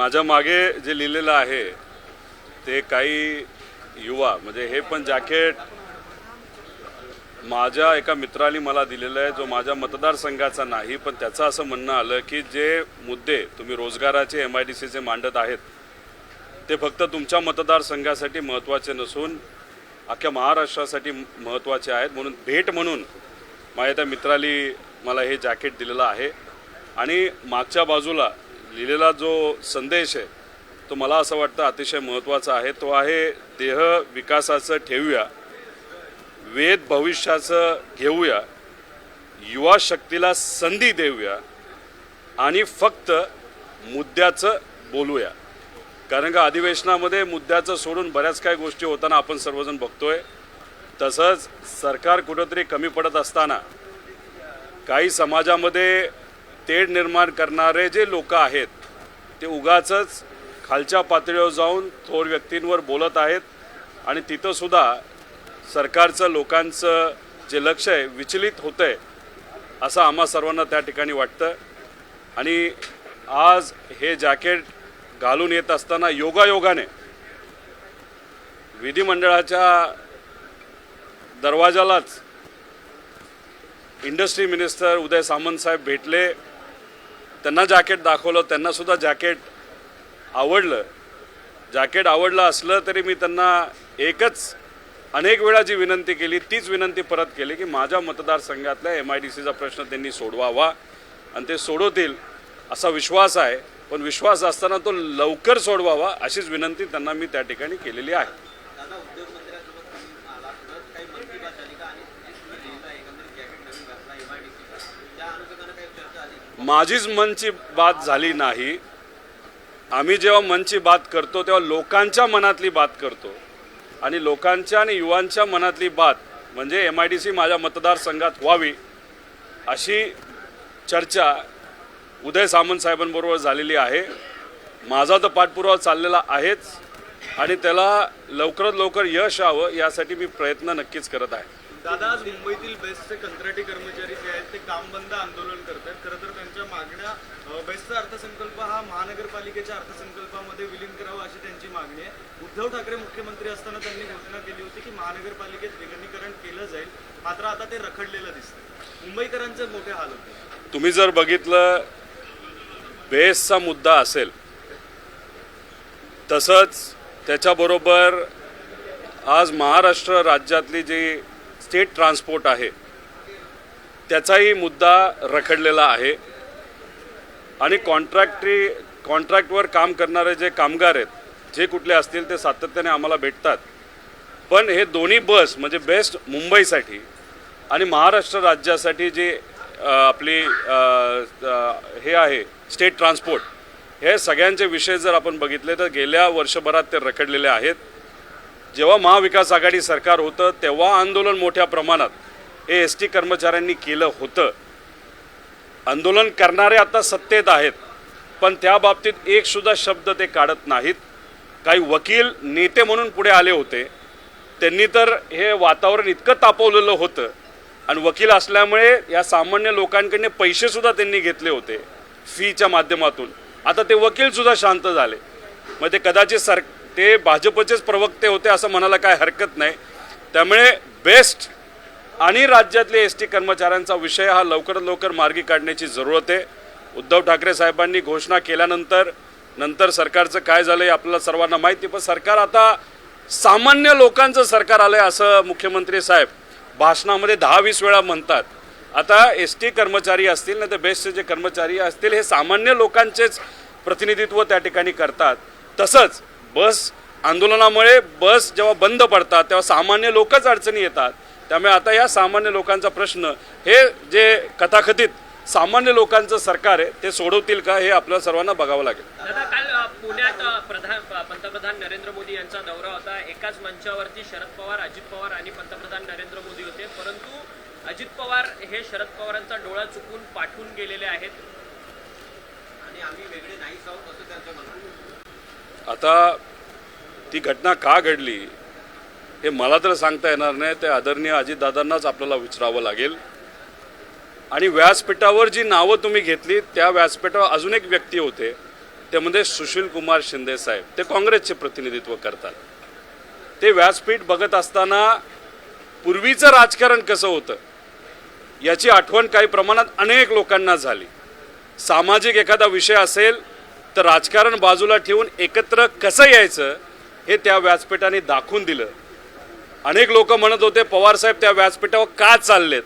माझ्या मागे जे लिहिलेलं आहे ते काही युवा म्हणजे हे पण जॅकेट माझ्या एका मित्राने मला दिलेलं आहे, जो माझ्या मतदारसंघाचा नाही, पण त्याचं असं म्हणणं आलं की जे मुद्दे तुम्ही रोजगाराचे MIDCचे मांडत आहेत ते फक्त तुमच्या मतदारसंघासाठी महत्त्वाचे नसून अख्ख्या महाराष्ट्रासाठी महत्त्वाचे आहेत, म्हणून भेट म्हणून माझ्या त्या मित्राली मला हे जॅकेट दिलेलं आहे। आणि मागच्या बाजूला लिहिलेला जो संदेश आहे तो मला असं वाटतं अतिशय महत्त्वाचा आहे। तो आहे देह विकासाचं ठेवूया, वेद भविष्याचं घेऊया, युवा शक्तीला संधी देऊया आणि फक्त मुद्द्याचं बोलूया। कारण का अधिवेशनामध्ये मुद्द्याचं सोडून बऱ्याच काही गोष्टी होताना आपण सर्वजण बघतोय। तसंच सरकार कुठेतरी कमी पडत असताना काही समाजामध्ये तेढ निर्माण करणारे जे लोक आहेत ते उगाचच खालच्या पातळीवर जाऊन थोर व्यक्तींवर बोलत आहेत आणि तिथं सुद्धा सरकारचं लोकांचं जे लक्ष आहे विचलित होतंय असं आम्हा सर्वांना त्या ठिकाणी वाटतं। आणि आज हे जॅकेट घालून येत असताना योगायोगाने विधिमंडळाच्या दरवाजालाच इंडस्ट्री मिनिस्टर उदय सामंत साहेब भेटले, त्यांना जॅकेट दाखवलं, त्यांना सुद्धा जॅकेट आवडलं। जॅकेट आवडलं असलं तरी मी त्यांना एकच अनेक वेळा जी विनंती केली तीच विनंती परत केली की माझ्या मतदारसंघातल्या MIDCचा प्रश्न त्यांनी सोडवावा आणि ते सोडवतील असा विश्वास आहे, पण विश्वास असताना तो लवकर सोडवावा अशीच विनंती त्यांना मी त्या ठिकाणी केलेली आहे। माझीच मनची बात झाली नाही। आम्ही जेव्हा मनची बात करतो तेव्हा लोकांच्या मनातली बात करतो आणि लोकांच्या आणि युवांच्या मनातली बात म्हणजे MIDC माझ्या मतदारसंघात व्हावी अशी चर्चा उदय सामंत साहेबांबरोबर झालेली आहे। माझा तर पाठपुरावा चाललेला आहेच आणि त्याला लवकरात लवकर यश यावं यासाठी मी प्रयत्न नक्कीच करत आहे। दादा, आज मुंबईतील बेस्टचे कंत्राटी कर्मचारी जे आहेत ते काम बंद आंदोलन करतात। खरं तर त्यांच्या मागण्या बेस्टचा अर्थसंकल्प हा महानगरपालिकेच्या अर्थसंकल्पामध्ये विलीन करावा अशी त्यांची मागणी आहे। उद्धव ठाकरे मुख्यमंत्री असताना त्यांनी घोषणा केली होती की महानगरपालिकेत विलिनीकरण केलं जाईल, मात्र आता ते रखडलेलं दिसतं। मुंबईकरांचे मोठे हाल होते। तुम्ही जर बघितलं बेस्टचा मुद्दा असेल तसंच त्याच्याबरोबर आज महाराष्ट्र राज्यातली जी स्टेट ट्रान्सपोर्ट आहे त्याचाही मुद्दा रखडलेला आहे आणि कॉन्ट्रॅक्टवर काम करणारे जे कामगार आहेत जे कुठले असतील ते सातत्याने आम्हाला भेटतात, पण हे दोन्ही बस म्हणजे बेस्ट मुंबईसाठी आणि महाराष्ट्र राज्यासाठी जे आपली हे आहे स्टेट ट्रान्सपोर्ट, हे सगळ्यांचे विषय जर आपण बघितले तर गेल्या वर्षभरात ते रखडलेले आहेत। जेव्हा महाविकास आघाडी सरकार होतं तेव्हा आंदोलन मोठ्या प्रमाणात हे ST कर्मचाऱ्यांनी केलं होतं। आंदोलन करणारे आता सत्तेत आहेत पण त्या बाबतीत एक सुद्धा शब्द ते काढत नाहीत। काही वकील नेते म्हणून पुढे आले होते, त्यांनी तर हे वातावरण इतकं तापवलेलं होतं आणि वकील असल्यामुळे या सामान्य लोकांकडून पैसे सुद्धा त्यांनी घेतले होते फीच्या माध्यमातून। आता ते वकील सुद्धा शांत झाले, मग ते कदाचित ते भाजपचेच प्रवक्ते होते असं म्हणायला काय हरकत नाही। त्यामुळे बेस्ट आणि राज्यातले ST कर्मचाऱ्यांचा विषय हा लवकरात लवकर मार्गी काढण्याची जरूरत आहे। उद्धव ठाकरे साहेबांनी घोषणा केल्यानंतर सरकारचं काय झालं हे आपल्याला सर्वांना माहिती, पण सरकार आता सामान्य लोकांचं सरकार आलंय असं मुख्यमंत्री साहेब भाषणामध्ये 10-20 वेळा म्हणतात। आता ST कर्मचारी असतील ना तर बेस्टचे जे कर्मचारी असतील हे सामान्य लोकांचेच प्रतिनिधित्व त्या ठिकाणी करतात। तसंच बस आंदोलनामुळे बस जेव्हा बंद पडतात तेव्हा सामान्य लोकच अडचणी येतात। त्यामुळे आता या सामान्य लोकांचा प्रश्न हे जे कथाकथित सामान्य लोकांचं सरकार आहे ते सोडवतील का हे आपल्याला सर्वांना बघावं लागेल। दादा, काल पुण्यात पंतप्रधान नरेंद्र मोदी यांचा दौरा होता। एकाच मंचावरती शरद पवार, अजित पवार आणि पंतप्रधान नरेंद्र मोदी होते, परंतु अजित पवार हे शरद पवारांचा डोळा चुकून पाठवून गेलेले आहेत आणि आम्ही वेगळे नाही आहोत असं त्यांचं म्हणणं। आता ती घटना का घडली हे मला तर सांगता येणार नाही, ते आदरणीय अजितदादांनाच आपल्याला विचारावं लागेल। आणि व्यासपीठावर जी नावं तुम्ही घेतली त्या व्यासपीठावर अजून एक व्यक्ती होते ते म्हणजे सुशील कुमार शिंदे साहेब. ते काँग्रेसचे प्रतिनिधित्व करतात. ते व्यासपीठ बघत असताना पूर्वीचं राजकारण कसं होतं याची आठवण काही प्रमाणात अनेक लोकांना झाली. सामाजिक एखादा विषय असेल तर राजकारण बाजूला ठेवून एकत्र कसं यायचं हे त्या व्यासपीठाने दाखवून दिलं. अनेक लोक म्हणत होते पवारसाहेब त्या व्यासपीठावर का चाललेत,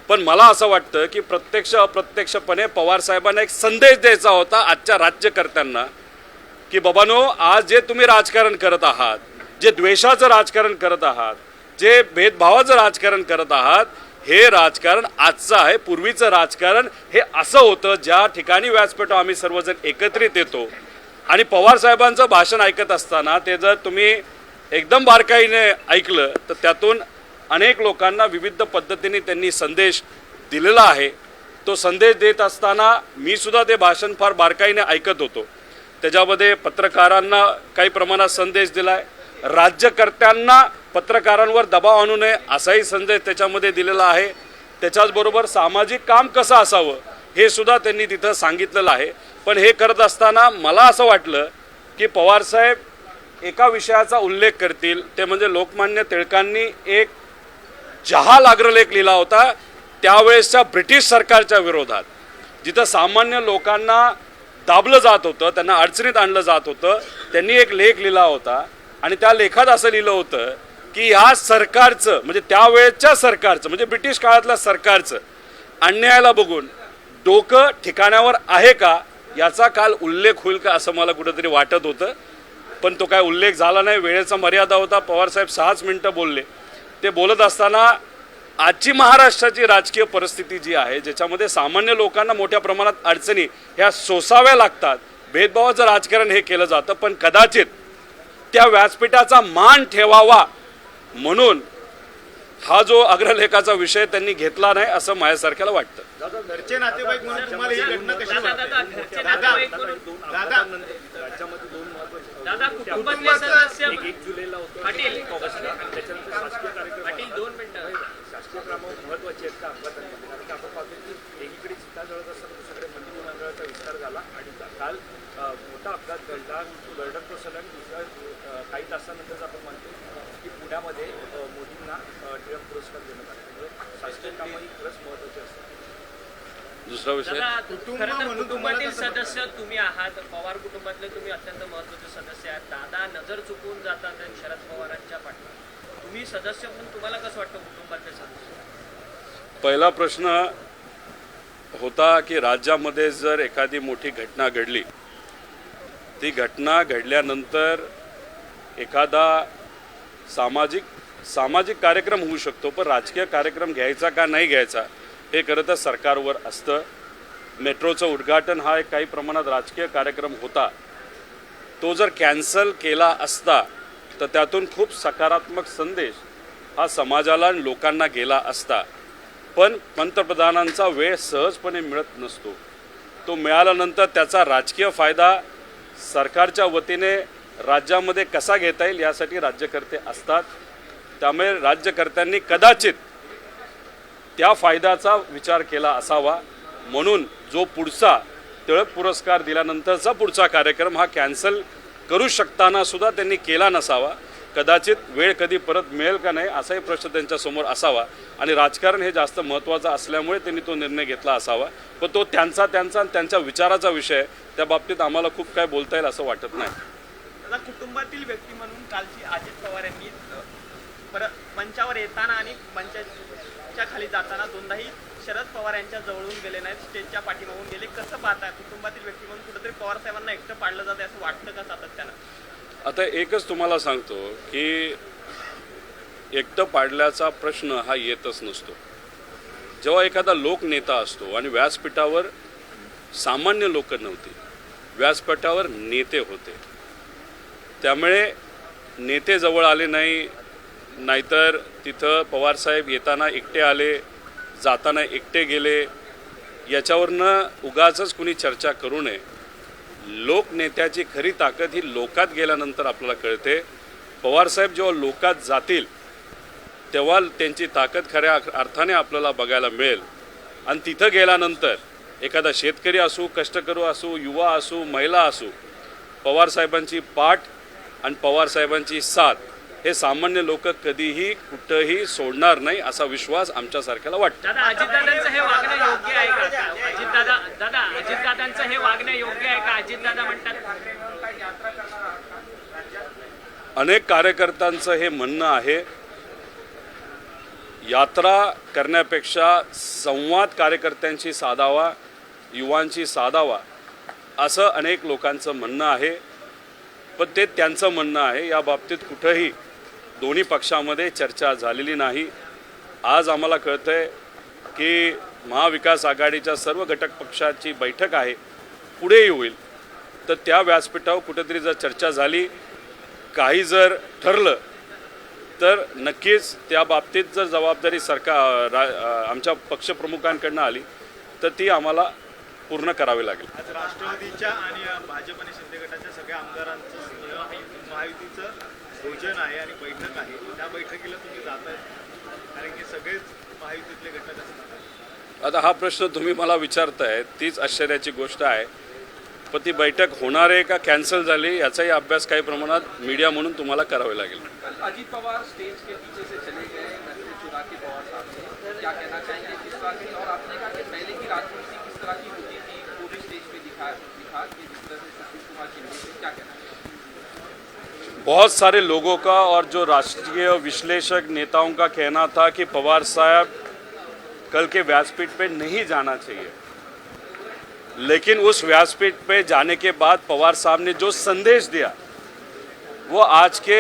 पण मला असं वाटतं की प्रत्यक्ष अप्रत्यक्षपणे पवारसाहेबांना एक संदेश द्यायचा होता आजच्या राज्यकर्त्यांना की बाबांनो, आज जे तुम्ही राजकारण करत आहात, जे द्वेषाचं राजकारण करत आहात, जे भेदभावाचं राजकारण करत आहात, हे राजकारण आजचं आहे. पूर्वीचं राजकारण हे असं होतं ज्या ठिकाणी व्यासपीठावर आम्ही सर्वजण एकत्रित येतो आणि पवारसाहेबांचं भाषण ऐकत असताना ते जर तुम्ही एकदम बारकाईने ऐकलं तर त्यातून अनेक लोकांना विविध पद्धतीने त्यांनी संदेश दिलेला आहे. तो संदेश देत असताना मी सुद्धा ते भाषण फार बारकाईने ऐकत होतो. त्याच्यामध्ये पत्रकारांना काही प्रमाणात संदेश दिला आहे, राज्यकर्त्यांना पत्रकारांवर दबाव आणू नये असाही संदेश त्याच्यामध्ये दिलेला आहे. त्याच्याचबरोबर सामाजिक काम कसं असावं हे सुद्धा त्यांनी तिथं सांगितलेलं आहे. पण हे करत असताना मला असं वाटलं की पवारसाहेब एका विषयाचा उल्लेख करतील, ते म्हणजे लोकमान्य टिळकांनी एक जहाल अग्रलेख लिहिला होता त्यावेळेसच्या ब्रिटिश सरकारच्या विरोधात, जिथं सामान्य लोकांना दाबलं जात होतं, त्यांना अडचणीत आणलं जात होतं. त्यांनी एक लेख लिहिला होता आणि त्या लेखात असं लिहिलं होतं की ह्या सरकारचं म्हणजे त्यावेळेच्या सरकारचं म्हणजे ब्रिटिश काळातल्या सरकारचं अन्यायाला बघून डोकं ठिकाण्यावर आहे का याचा काल उल्लेख होईल का असं मला कुठंतरी वाटत होतं. पण तो काय उल्लेख झाला नाही. वेळेचा मर्यादा होता. पवारसाहेब 6 मिनिटं बोलले. ते बोलत असताना आजची महाराष्ट्राची राजकीय परिस्थिती जी आहे ज्याच्यामध्ये सामान्य लोकांना मोठ्या प्रमाणात अडचणी ह्या सोसाव्या लागतात, भेदभावाचं राजकारण हे केलं जातं, पण कदाचित त्या व्यासपीठाचा मान ठेवावा म्हणून हा जो अग्रलेखाचा विषय त्यांनी घेतला नाही असं माझ्यासारख्याला वाटतं. दादा, घरचे नातेवाईक म्हणून तुम्हाला ही घटना कशी वाटते? घरचे नातेवाईक म्हणून दादा, राज्यामध्ये 2 महत्त्वाचे दादा कुटुंबातले सदस्य 1 जुलैला होतं पाटील ऑगस्टला आणि त्याच्यानंतर शासकीय कार्यक्रम पाटील 2 मिनिटं. शासकीय क्रम महत्त्वाचे आहेत का अपघातांमध्ये? कारण की आपण पाहतो की एकीकडे चिता जळत असताना दुसरीकडे मंदिराचा विस्तार झाला आणि काल मोठा अपघात घडला. गर्डर कोसळला आणि दुसऱ्या काही तासानंतर आपण म्हणतो की पुण्यामध्ये मोदींना टिळक पुरस्कार देण्यात आला. त्यामुळे शासकीय कामं ही खरंच महत्त्वाची असतात. दुसरा विषय दादा, खरं तर कुटुंबातील सदस्य तुम्ही आहात, पवार कुटुंबातले तुम्ही अत्यंत महत्त्वाचे सदस्य आहात. दादा नजर चुकवून जातात आणि शरद पवारांच्या पाठीवर. तुम्ही सदस्य म्हणून तुम्हाला कसं वाटतं कुटुंबातले सदस्य? पहिला प्रश्न होता की राज्यामध्ये जर एखादी मोठी घटना घडली, ती घटना घडल्यानंतर एखादा सामाजिक कार्यक्रम होऊ शकतो, पण राजकीय कार्यक्रम घ्यायचा का नाही घ्यायचा हे खरं तर सरकारवर असतं. मेट्रोचं उद्घाटन हा एक काही प्रमाणात राजकीय कार्यक्रम होता. तो जर कॅन्सल केला असता तर त्यातून खूप सकारात्मक संदेश हा समाजाला आणि लोकांना गेला असता. पण पंतप्रधानांचा वेळ सहजपणे मिळत नसतो. तो मिळाल्यानंतर त्याचा राजकीय फायदा सरकारच्या वतीने राज्यामध्ये कसा घेता येईल यासाठी राज्यकर्ते असतात. त्यामुळे राज्यकर्त्यांनी कदाचित त्या फायद्याचा विचार केला असावा. म्हणून जो पुढचा टिळक पुरस्कार दिल्यानंतरचा पुढचा कार्यक्रम हा कॅन्सल करू शकताना सुद्धा त्यांनी केला नसावा. कदाचित वेळ कधी परत मिळेल का नाही असाही प्रश्न त्यांच्यासमोर असावा आणि राजकारण हे जास्त महत्त्वाचं असल्यामुळे त्यांनी तो निर्णय घेतला असावा. पण तो त्यांच्या विचाराचा विषय, त्या बाबतीत आम्हाला खूप काय बोलता येईल असं वाटत नाही. दादा, कुटुंबातील व्यक्ती म्हणून कालची अजित पवार यांनी मंचावर येताना आणि मंचाच्या खाली जाताना दोनदाही शरद पवार यांच्या जवळून गेले नाहीत, स्टेजच्या पाठीमागून गेले. कसं पाहताय कुटुंबातील व्यक्ती म्हणून कुठेतरी पवार साहेबांना एकटं पाडलं जातं असं वाटतं का सातत्यानं? आता एकच तुम्हाला सांगतो की एकटं पाडल्याचा प्रश्न हा येतच नसतो. जेव्हा एखादा लोकनेता असतो आणि व्यासपीठावर सामान्य लोक नव्हते, व्यासपीठावर नेते होते, त्यामुळे नेते जवळ आले नाही, नाहीतर तिथं पवारसाहेब येताना एकटे आले, जाताना एकटे गेले, याच्यावरनं उगाचच कुणी चर्चा करू नये. लोकनेत्याची खरी ताकद ही लोकात गेल्यानंतर आपल्याला कळते. पवारसाहेब जेव्हा लोकात जातील तेव्हा त्यांची ताकद खऱ्या अर्थाने आपल्याला बघायला मिळेल. आणि तिथं गेल्यानंतर एखादा शेतकरी असो, कष्टकरू असो, युवा असो, महिला असो, पवारसाहेबांची पाठ आणि पवारसाहेबांची साथ हे सामान्य लोक कधीही कुठंही सोडणार नाही असा विश्वास आमच्यासारख्याला वाटतो. दादा अजितदादांचं हे वागणं योग्य आहे का? अजितदादांचं हे वागणं योग्य आहे का? अजितदादा म्हणतात अनेक कार्यकर्त्यांचं हे म्हणणं आहे, यात्रा करण्यापेक्षा संवाद कार्यकर्त्यांशी साधावा, युवांशी साधावा असं अनेक लोकांचं म्हणणं आहे. पण ते त्यांचं म्हणणं आहे. या बाबतीत कुठंही दोन्ही पक्षामध्ये चर्चा झालेली नाही. आज आम्हाला कळतंय की महाविकास आघाडीच्या सर्व घटक पक्षाची बैठक आहे, पुढेही होईल. तर त्या व्यासपीठावर कुठेतरी जर चर्चा झाली, काही जर ठरलं तर नक्कीच त्या बाबतीत जर जबाबदारी आमच्या पक्षप्रमुखांकडनं आली तर ती आम्हाला पूर्ण करावी लागेल. आज राष्ट्रवादीच्या आणि भाजप आणि शिंदे गटाच्या सगळ्या आमदारांचं महायुतीचं भोजन आहे आणि बैठक आहे. त्या बैठकीला तुम्ही जाताय कारण की सगळेच महायुतीतले घटक असतात. आता हा प्रश्न तुम्ही मला विचारताय, तीच आश्चर्याची गोष्ट आहे. पण ती बैठक होणार आहे का कॅन्सल झाली याचाही अभ्यास काही प्रमाणात मीडिया म्हणून तुम्हाला करावे लागेल. अजीत पवार स्टेज के पीछे से चले गए, नजरें चुरा के पवार साहब से क्या कहना चाहेंगे किस तरह की, और आपने कहा कि पहले की राजनीति किस तरह की होती थी, वो भी स्टेज पे दिखा कि जिस तरह से सुशील कुमार शिंदे से क्या कहना चाहेंगे? बहुत सारे लोगों का और जो राष्ट्रीय विश्लेषक नेताओं का कहना था कि पवार साहब कल के व्यासपीठ पे नहीं जाना चाहिए, लेकिन उस व्यासपीठ पे जाने के बाद पवार साहब ने जो संदेश दिया वो आज के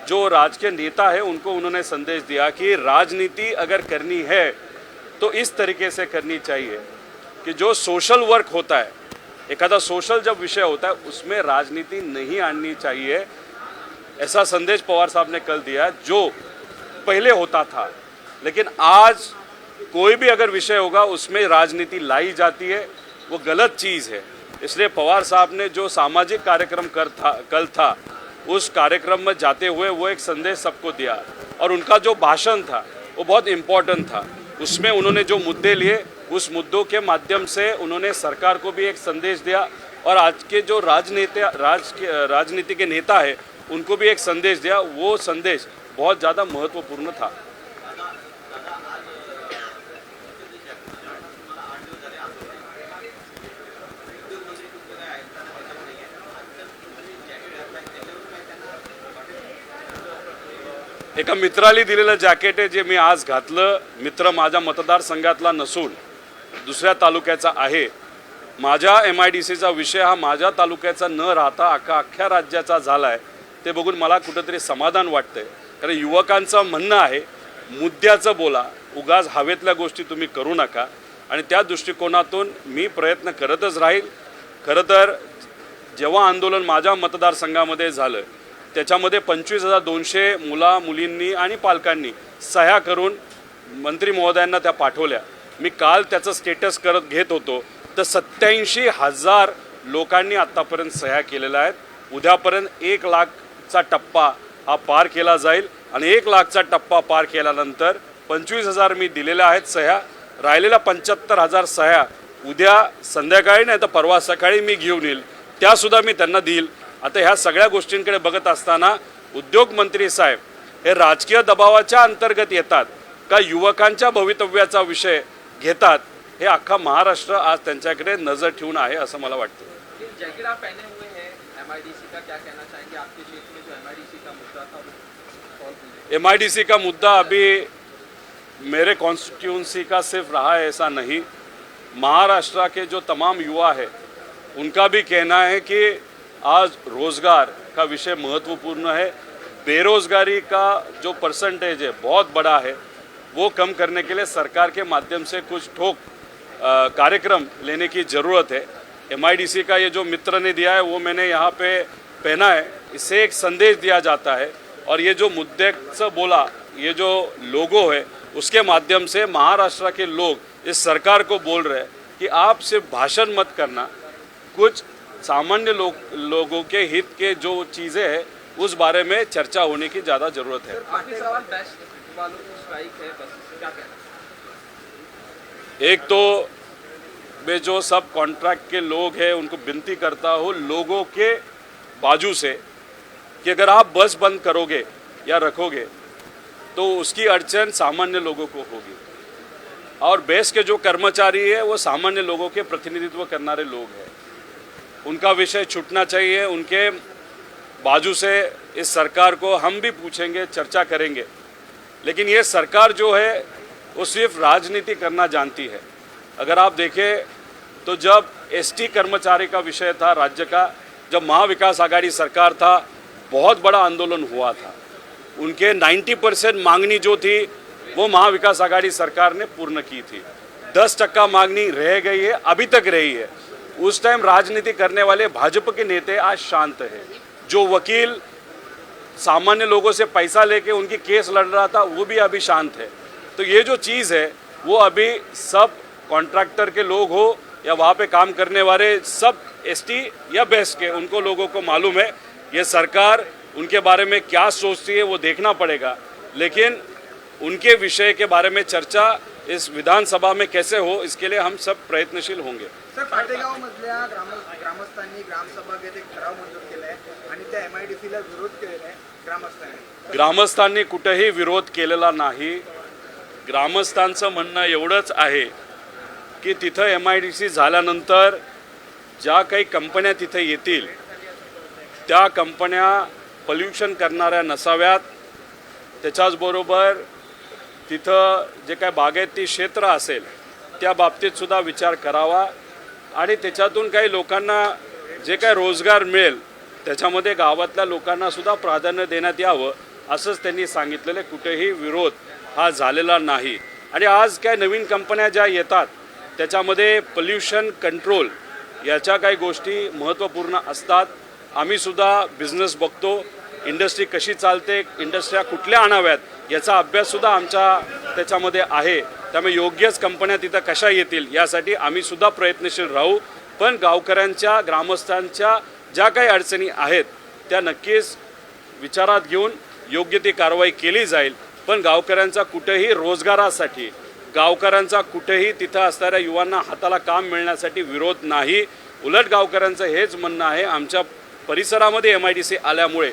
जो राजकीय नेता है उनको उन्होंने संदेश दिया कि राजनीति अगर करनी है तो इस तरीके से करनी चाहिए कि जो सोशल वर्क होता है, एखादा सोशल जब विषय होता है उसमें राजनीति नहीं आनी चाहिए, ऐसा संदेश पवार साहब ने कल दिया जो पहले होता था. लेकिन आज कोई भी अगर विषय होगा उसमें राजनीति लाई जाती है, वो गलत चीज़ है. इसलिए पवार साहब ने जो सामाजिक कार्यक्रम कल था उस कार्यक्रम में जाते हुए वो एक संदेश सबको दिया और उनका जो भाषण था वो बहुत इम्पोर्टेंट था. उसमें उन्होंने जो मुद्दे लिए उस मुद्दों के माध्यम से उन्होंने सरकार को भी एक संदेश दिया और आज के जो राजनीति के नेता है उनको भी एक संदेश दिया. वो संदेश बहुत ज़्यादा महत्वपूर्ण था. एका मित्राला दिलेलं जॅकेट आहे जे मी आज घातलं. मित्र माझ्या मतदारसंघातला नसून दुसऱ्या तालुक्याचा आहे. माझ्या MIDCचा विषय हा माझ्या तालुक्याचा न राहता अख्ख्या राज्याचा झाला आहे. ते बघून मला कुठंतरी समाधान वाटतंय. कारण युवकांचं म्हणणं आहे मुद्द्याचं बोला, उगाच हवेतल्या गोष्टी तुम्ही करू नका. आणि त्या दृष्टिकोनातून मी प्रयत्न करतच राहील. खरं तर जेव्हा आंदोलन माझ्या मतदारसंघामध्ये झालं त्याच्यामध्ये 25,200 मुलींनी आणि पालकांनी सह्या करून मंत्री महोदयांना त्या पाठवल्या. मी काल त्याचं स्टेटस घेत होतो तर 87,000 लोकांनी आत्तापर्यंत सह्या केलेल्या आहेत. उद्यापर्यंत 1 लाखचा टप्पा हा पार केला जाईल आणि 1 लाखचा टप्पा पार केल्यानंतर 25,000 मी दिलेल्या आहेत सह्या. राहिलेल्या 75,000 सह्या उद्या संध्याकाळी नाही तर परवा सकाळी मी घेऊन येईल, त्यासुद्धा मी त्यांना देईल. आता ह्या सगळ्या गोष्टींकडे बघत असताना उद्योग मंत्री साहेब हे राजकीय दबावाच्या अंतर्गत येतात का युवकांच्या भवितव्याचा विषय घेतात, हे अख्खा महाराष्ट्र आज त्यांच्याकडे नजर ठेवून आहे असं मला वाटतं. जैकेट आप पहने हुए हैं, MIDC का क्या कहना चाहेंगे? आपके क्षेत्र में जो MIDC का मुद्दा था वो सॉल्व हुआ? MIDC का मुद्दा अभी मेरे कॉन्स्टिट्यूंसी का सिर्फ रहा है ऐसा नहीं, महाराष्ट्र के जो तमाम युवा है उनका भी कहना है कि आज रोज़गार का विषय महत्वपूर्ण है. बेरोज़गारी का जो परसेंटेज है बहुत बड़ा है, वो कम करने के लिए सरकार के माध्यम से कुछ ठोक कार्यक्रम लेने की ज़रूरत है. MIDC का ये जो मित्र ने दिया है वो मैंने यहाँ पे पहना है. इससे एक संदेश दिया जाता है और ये जो मुद्दे से बोला, ये जो लोगो है उसके माध्यम से महाराष्ट्र के लोग इस सरकार को बोल रहे हैं कि आप सिर्फ भाषण मत करना, कुछ सामान्य लोगों के हित के जो चीज़ें हैं उस बारे में चर्चा होने की ज़्यादा ज़रूरत है. आखिरी सवाल, बेस्ट वालों की स्ट्राइक है, बस क्या कहना? एक तो मैं जो सब कॉन्ट्रैक्ट के लोग हैं उनको विनती करता हूँ लोगों के बाजू से कि अगर आप बस बंद करोगे या रखोगे तो उसकी अड़चन सामान्य लोगों को होगी। और बेस के जो कर्मचारी है वो सामान्य लोगों के प्रतिनिधित्व करने लोग हैं, उनका विषय छूटना चाहिए। उनके बाजू से इस सरकार को हम भी पूछेंगे, चर्चा करेंगे। लेकिन ये सरकार जो है वो सिर्फ राजनीति करना जानती है। अगर आप देखें तो जब एसटी कर्मचारी का विषय था राज्य का, जब महाविकास आघाड़ी सरकार था, बहुत बड़ा आंदोलन हुआ था। उनके 90% मांगनी जो थी वो महाविकास आघाड़ी सरकार ने पूर्ण की थी। 10% मांगनी रह गई है, अभी तक रही है। उस टाइम राजनीति करने वाले भाजपा के नेता आज शांत है। जो वकील सामान्य लोगों से पैसा लेके उनकी केस लड़ रहा था वो भी अभी शांत है। तो ये जो चीज़ है वो अभी सब कॉन्ट्रैक्टर के लोग हो या वहाँ पे काम करने वाले सब एसटी या बेस के, उनको लोगों को मालूम है ये सरकार उनके बारे में क्या सोचती है वो देखना पड़ेगा। लेकिन उनके विषय के बारे में चर्चा इस विधानसभा में कैसे हो इसके लिए हम सब प्रयत्नशील होंगे। सर, पाटेगाव मधल्या ग्रामस्थांनी ग्रामसभा घेत एक ठराव मंजूर केलाय आणि त्या MIDC ला विरोध केलेला आहे ग्रामस्थांनी। ग्रामस्थांनी कुठेही विरोध केलेला नाही। ग्रामस्थांचं म्हणणं एवढंच आहे की तिथं MIDC झाल्यानंतर ज्या काही कंपन्या तिथे येतील त्या कंपन्या पॉल्युशन करणाऱ्या नसाव्यात। त्याच्याचबरोबर तिथं जे काय बागायती क्षेत्र असेल त्या बाबतीत सुद्धा विचार करावा आणि त्याच्यातून काही लोकांना जे काय रोजगार मिळेल त्याच्यामध्ये गावातल्या लोकांना सुद्धा प्राधान्य देण्यात यावं असंच त्यांनी सांगितलेलं। कुठेही विरोध हा झालेला नाही। आणि आज काय नवीन कंपन्या ज्या येतात त्याच्यामध्ये पोल्युशन कंट्रोल याच्या काही गोष्टी महत्त्वपूर्ण असतात। आम्ही सुद्धा बिझनेस बघतो, इंडस्ट्री कशी चालते, इंडस्ट्र्या कुठल्या आणाव्यात याचा अभ्याससुद्धा आमच्या त्याच्यामध्ये आहे। त्यामुळे योग्यच कंपन्या तिथं कशा येतील यासाठी आम्ही सुद्धा प्रयत्नशील राहू। पण गावकऱ्यांच्या ग्रामस्थांच्या ज्या काही अडचणी आहेत त्या नक्कीच विचारात घेऊन योग्य ती कारवाई केली जाईल। पण गावकऱ्यांचा कुठेही रोजगारासाठी, गावकऱ्यांचा कुठेही तिथं असणाऱ्या युवांना हाताला काम मिळण्यासाठी विरोध नाही। उलट गावकऱ्यांचं हेच म्हणणं आहे आमच्या परिसरामध्ये MIDC आल्यामुळे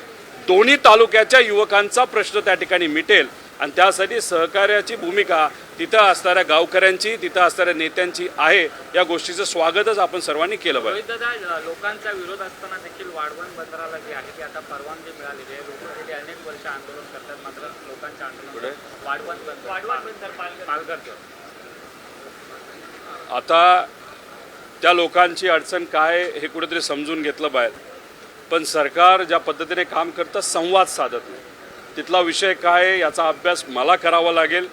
दोन्ही तालुक्याच्या युवकांचा प्रश्न त्या ठिकाणी मिटेल आणि त्यासाठी सहकार्याची भूमिका तिथं असणाऱ्या गावकऱ्यांची, तिथं असणाऱ्या नेत्यांची आहे। या गोष्टीचं स्वागतच आपण सर्वांनी केलं पाहिजे। दादा, लोकांचा विरोध असताना देखील वाढवण बंदराला जे आहे ते आता परवानगी मिळालेली आहे। लोक गेली अनेक वर्ष आंदोलन करतात, मात्र लोकांच्या आंदोलन वाढवण बंदर पालघरचं आता त्या लोकांची अडचण काय हे कुठेतरी समजून घेतलं पाहिजे। पण सरकार ज्या पद्धतीने काम करतं संवाद साधत नाही। तिथला विषय काय याचा अभ्यास मला करावा लागेल।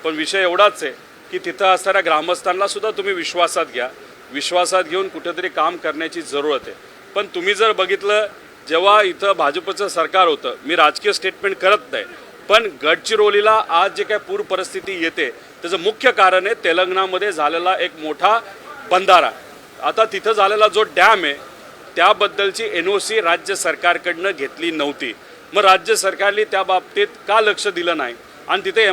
पण विषय एवढाच आहे की तिथं असणाऱ्या ग्रामस्थांना सुद्धा तुम्ही विश्वासात घ्या, विश्वासात घेऊन कुठेतरी काम करण्याची जरूरत आहे। पण तुम्ही जर बघितलं जेव्हा इथं भाजपचं सरकार होतं, मी राजकीय स्टेटमेंट करत नाही, पण गडचिरोलीला आज जे काय पूर परिस्थिती येते त्याचं मुख्य कारण आहे तेलंगणामध्ये झालेला एक मोठा बंधारा। आता तिथं झालेला जो डॅम आहे त्याबद्दलची NOC राज्य सरकारकडनं घेतली नव्हती। मग राज्य सरकारने त्या बाबतीत का लक्ष दिलं नाही आणि तिथे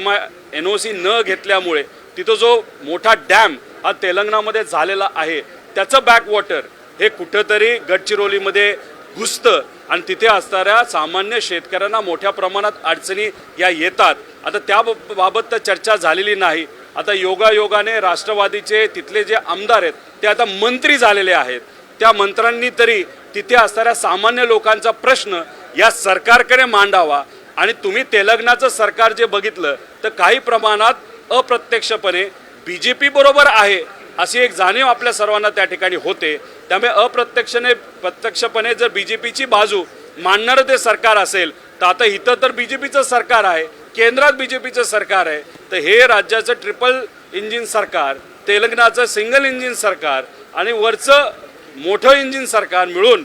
NOC न घेतल्यामुळे तिथं जो मोठा डॅम हा तेलंगणामध्ये झालेला आहे त्याचं बॅकवॉटर हे कुठंतरी गडचिरोलीमध्ये घुसतं आणि तिथे असणाऱ्या सामान्य शेतकऱ्यांना मोठ्या प्रमाणात अडचणी या येतात। आता त्याबाबत तर चर्चा झालेली नाही। आता योगायोगाने राष्ट्रवादीचे तिथले जे आमदार आहेत ते आता मंत्री झालेले आहेत। त्या मंत्र्यांनी तरी तिथे असणाऱ्या सामान्य लोकांचा प्रश्न या सरकारकडे मांडावा। आणि तुम्ही तेलंगणाचं सरकार जे बघितलं तर काही प्रमाणात अप्रत्यक्षपणे BJP बरोबर आहे अशी एक जाणीव आपल्या सर्वांना त्या ठिकाणी होते। त्यामुळे प्रत्यक्षपणे जर BJPची बाजू मांडणारं ते सरकार असेल तर आता इथं तर BJPचं सरकार आहे, केंद्रात BJPचं सरकार आहे। तर हे राज्याचं ट्रिपल इंजिन सरकार, तेलंगणाचं सिंगल इंजिन सरकार आणि वरचं मोठं इंजिन सरकार मिळून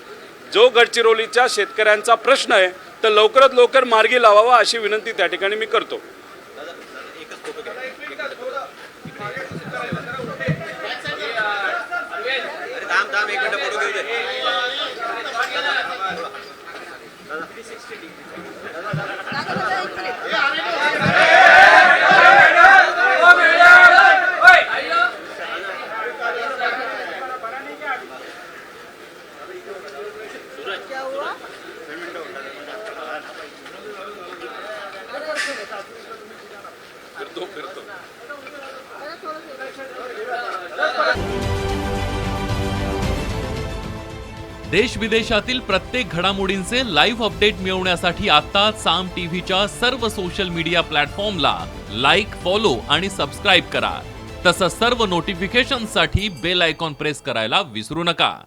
जो गडचिरोलीच्या शेतकऱ्यांचा प्रश्न आहे तर लवकरात लवकर मार्गी लावावा अशी विनंती त्या ठिकाणी मी करतो। तो फिरतो. देश विदेशातील प्रत्येक घडामोडींचे लाईव्ह अपडेट मिळवण्यासाठी आता साम टीव्हीच्या सर्व सोशल मीडिया प्लॅटफॉर्मला लाईक, फॉलो आणि सबस्क्राईब करा. तसंच सर्व नोटिफिकेशनसाठी बेल आयकॉन प्रेस करायला विसरू नका.